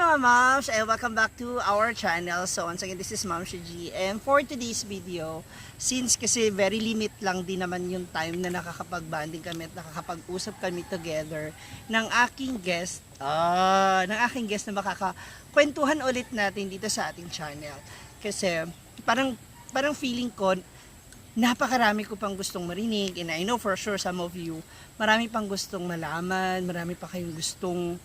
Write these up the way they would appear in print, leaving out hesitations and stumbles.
mga moms, and welcome back to our channel. So once again, this is Ma'am G. And for today's video, since kasi very limit lang din naman yung time na nakakapag-banding kami at nakakapag-usap kami together ng aking guest na makakakwentuhan ulit natin dito sa ating channel. Kasi parang feeling ko, napakarami ko pang gustong marinig, and I know for sure some of you, marami pang gustong malaman, marami pa kayong gustong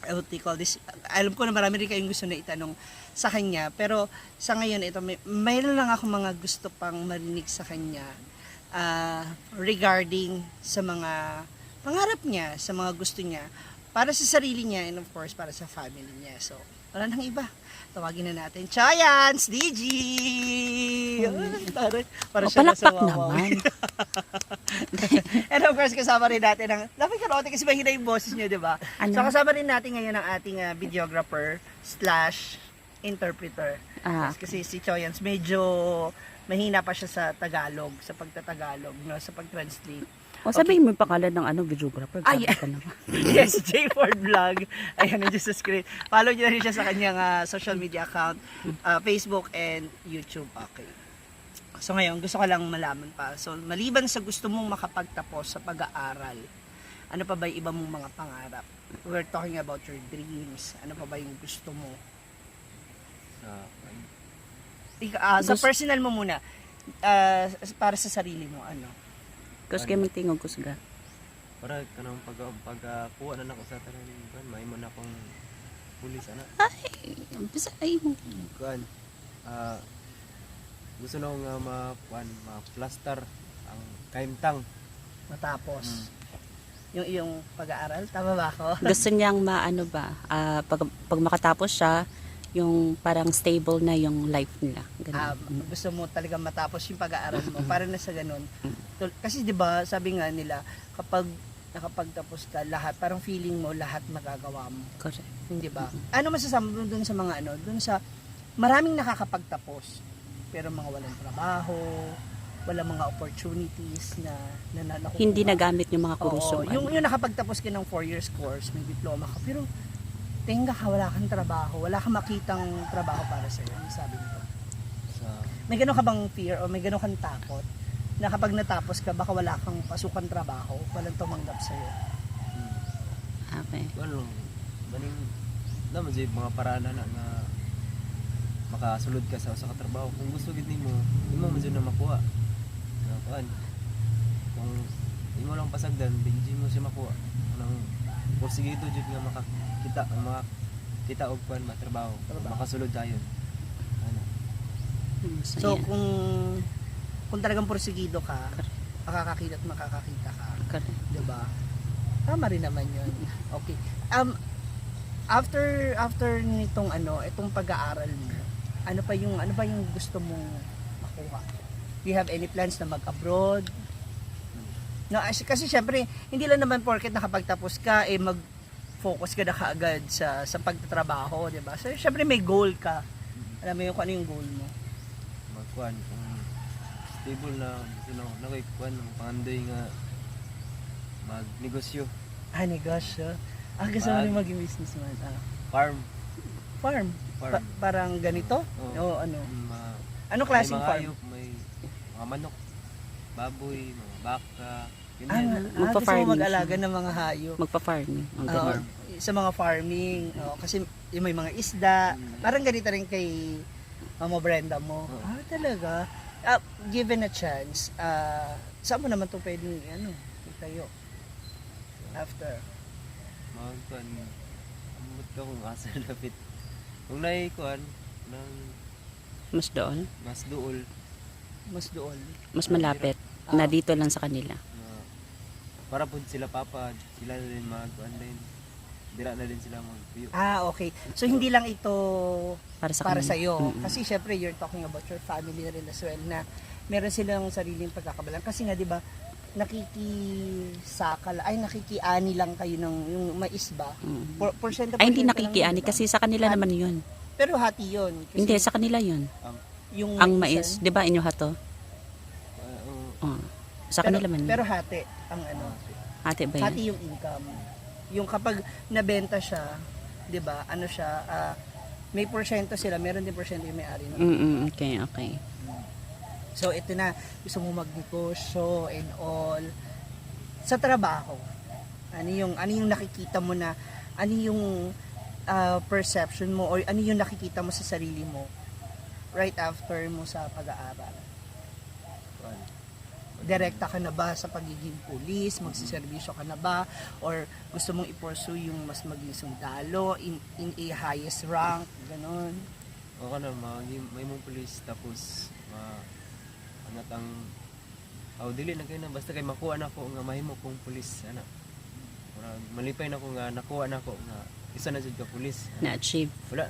what do you call this? Alam ko na marami rin kayong gusto na itanong sa kanya, pero sa ngayon ito mayroon lang ako mga gusto pang marinig sa kanya regarding sa mga pangarap niya, sa mga gusto niya para sa sarili niya, and of course para sa family niya. So wala nang iba, tawagin na natin Chayans DG. Para siya palakpak naman. And of course, kasama rin natin ang lapit karote kasi mahina yung boses niya, di ba? Ano? So kasama rin natin ngayon ang ating videographer / interpreter. Kasi si Choyans medyo mahina pa siya sa Tagalog, sa pagtatagalog, no, sa pag-translate. O sabihin mo yung pangalan ng videographer. Ay, yes, J Ford Vlog. Ayan, nandiyan sa screen. Follow niyo na rin siya sa kanyang social media account, Facebook and YouTube. Okay. So ngayon, gusto ko lang malaman pa. So maliban sa gusto mong makapagtapos sa pag-aaral, ano pa ba yung iba mong mga pangarap? We're talking about your dreams. Ano pa ba yung gusto mo? Sa personal mo muna, para sa sarili mo, ano? Kasi kaya magtingog ko sa para kanang pagkuha na nako sa tanan kan may mo na akong pulis ana. Ay mo. Kuan gusto na nga ma-plaster ang kaimtang Matapos yung pag-aaral, tama ba ako? Gusto niyang pag makatapos siya, yung parang stable na yung life nila. Gusto mo talaga matapos yung pag-aaral mo para na sa ganun. Kasi 'di ba, sabi nga nila, kapag nakapagtapos ka, lahat parang feeling mo lahat magagawa mo. Correct. Hindi ba? Ano masasabi mo dun sa mga dun sa maraming nakakapagtapos pero mga walang trabaho, walang mga opportunities na nakukuha. Hindi nagamit yung mga kursong. Yung nakapagtapos ka ng 4 years course, may diploma ka, pero tenga ka, wala kang trabaho, wala kang makitang trabaho para sa iyo, sabi nito. May gano'n ka bang fear o may gano'n kang takot na kapag natapos ka, baka wala kang pasukan trabaho, walang tumanggap sa iyo? Okay. Ano maning naman jay mga paraan na nga makasulod ka sa usa ka trabaho kung gusto gid nimo imo man jud na makuha. Kuan kung imo lang pasagdan di mo siya makuha nang porsigido jud nga makita og kuan matrabaho makasulod dayon. So kung talagang porsigido ka, makakakita at makakakita ka. 'Di ba? Tama rin naman 'yun. Okay. After nitong itong pag-aaral mo, ano pa yung gusto mong makuha? Do you have any plans na mag-abroad? No, kasi syempre, hindi lang naman porket nakapagtapos ka mag-focus ka na kaagad sa pagtatrabaho, 'di ba? So syempre may goal ka. Alam mo yung kung ano yung goal mo. Magkuan kung stable na gusto na nakikuan ng pangandoy nga magnegosyo. Negosyo. Gusto mo rin maging businessman. Farm. Parang ganito? O ano? Anong klaseng farm? May mga manok, baboy, mga baka, Gusto mo mag-alaga ng mga hayop. Magpa-farming. Sa mga farming. Kasi yung may mga isda. Parang ganito rin kay Mama Brenda mo. Talaga? Given a chance, saan mo naman ito pwedeng itayo? After? magkuan amot ka kung asa lapit kung naikuan ng Mas doon? mas dool Mas malapit. Na dito lang sa kanila. para po sila sila na rin magkuan din dira na din sila magpuyo. Okay. So hindi lang ito para sa iyo. Kasi syempre you're talking about your family rin as well, na meron silang sariling pagkakabalan. Kasi nga 'di ba, nakikiani lang kayo ng yung mais ba? Hindi nakikiani kasi sa kanila naman 'yun. Pero hati 'yun. Hindi, sa kanila 'yun. Yung ang mais, 'di ba inyo hato? Sa kanila man. Pero hati ang Hati ba 'yan? Hati yung income. Yung kapag nabenta siya, 'di ba? Ano siya, may porsyento sila, meron din porsyento yung may-ari. No? Okay, okay. So ito na, gusto mo magnegosyo and all. Sa trabaho, ano yung nakikita mo na, ano yung perception mo or ano yung nakikita mo sa sarili mo right after mo sa pag-aaral? Kuan. Direkta ka na ba sa pagiging pulis? Magsiservisyo ka na ba? Or gusto mong i-pursue yung mas maging sundalo in a highest rank? Ganon. O ka na, may mong police tapos angat ang dili na kayo na basta kay makuha na ko nga mahimo kong pulis ana. Murag malipay na ko nga nakuha na ko nga isa na jud ka pulis. Na-achieve. Wala.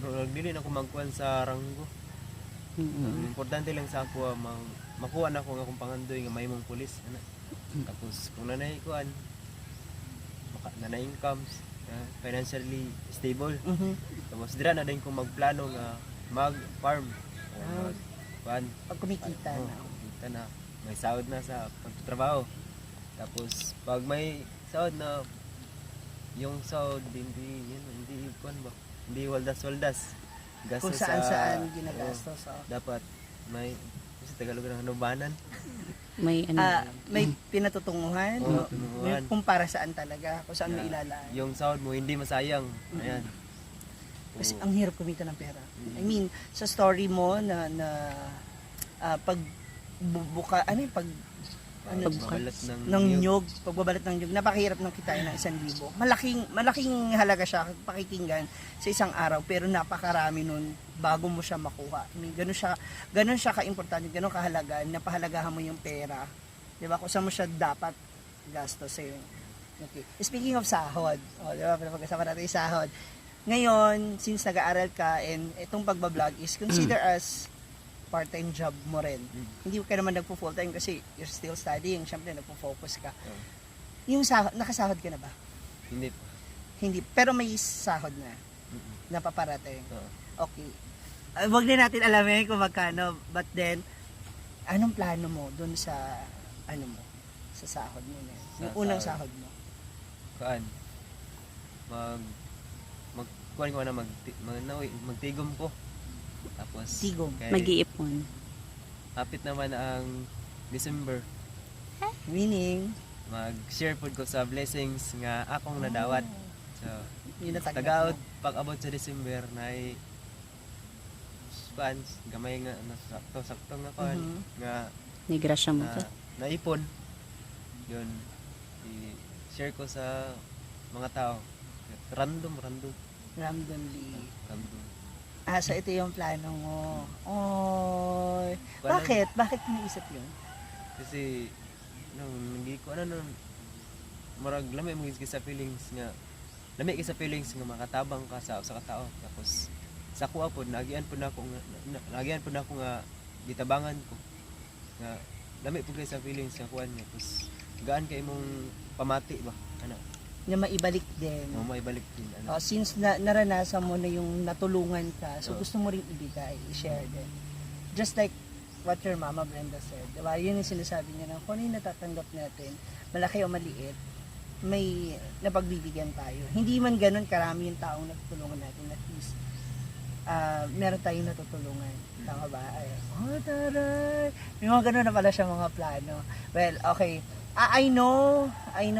Murag dili na ko magkuan sa ranggo. Ang importante lang sa ako makuha na ko nga kung pangandoy nga mahimong pulis ana. Tapos kung nanay kuan nanay incomes, financially stable. Tapos dira na din ko magplano nga mag-farm. Kuan Pag kumikita na. kita na may sahod na sa pagtatrabaho. Tapos pag may sahod na yung sahod hindi kuan ba? Hindi waldas-waldas. Kung Gastos saan-saan ginagastos. dapat may sa Tagalog ng nubanan. May May pinatutunguhan. Oo, tunguhan. Kung para saan talaga, kung saan mo ilalaan. Yung sahod mo hindi masayang. Ayan. Kasi ang hirap kumita ng pera. I mean, sa story mo na pag buka, ano yung pag Pagbabalat ng nyug, pagbabalat ng nyug, napakahirap ng kitain ng 1,000. Malaking halaga siya pakikinggan sa isang araw, pero napakarami nun bago mo siya makuha. I mean, ganun siya ka-importante, ganun kahalaga, napahalagahan mo yung pera. 'Di ba? Kung saan mo siya dapat gastusin. Okay. Speaking of sahod, di ba? Pag-usapan natin yung sahod. Ngayon, since nag-aaral ka and itong pagbablog is consider as part-time job mo rin. Hindi ka naman nagpo-full-time kasi you're still studying. Siyempre, nagpo-focus ka. Yung nakasahod ka na ba? Hindi pa. Hindi. Pero may sahod na. Napaparating. Oo. Okay. Wag na natin alamin kung magkano. But then, anong plano mo dun sa, sa sahod mo na? Yung Sa unang sahod. sahod mo. Kuan. Kuan ko na magtigom ko. Tapos Tigom. mag-iipon. hapit naman ang December. Meaning, Mag-share food ko sa blessings nga akong nadawat. So, yung natanggap tagaod mo. pag abot sa December na funds gamay nga sakto nga kuan nga Nigrasya mo to. naipon. Yun i-share ko sa mga tao. Random. Randomly. Random. So ito yung plano mo. Oy. Bakit? Bakit mo naisip yun? Kasi hindi ko murag lami mo sa feelings nga makatabang ka sa katao. Tapos sa kuha po nagian po na ako nga gitabangan ko nga lami po sa feelings nga kuan niya. Tapos gaan kay imong pamati ba ana Na maibalik din. mo maibalik din ana. Since naranasan mo na yung natulungan ka, so Oo. gusto mo rin ibigay, i-share din. Just like what your Mama Brenda said. Diba? Yun yung sinasabi niya na kung ano yung natatanggap natin, malaki o maliit, may napagbibigyan tayo. Hindi man ganun karami yung taong natutulungan natin. At least, meron tayong natutulungan. Tama ba? Ay, taray! May mga ganun na pala siya mga plano. Well, okay. I know,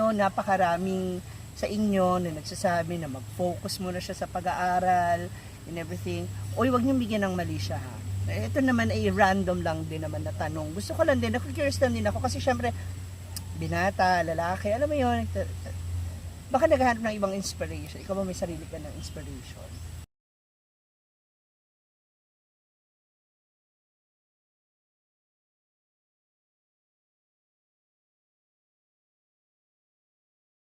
napakaraming sa inyo na nagsasabi na mag-focus muna siya sa pag-aaral and everything. Uy, wag niyong bigyan ng mali siya ha. Ito naman ay random lang din naman na tanong. Gusto ko lang din, curious lang din ako kasi syempre, binata, lalaki, alam mo yun, baka naghahanap ng ibang inspiration. Ikaw ba may sarili ka ng inspiration?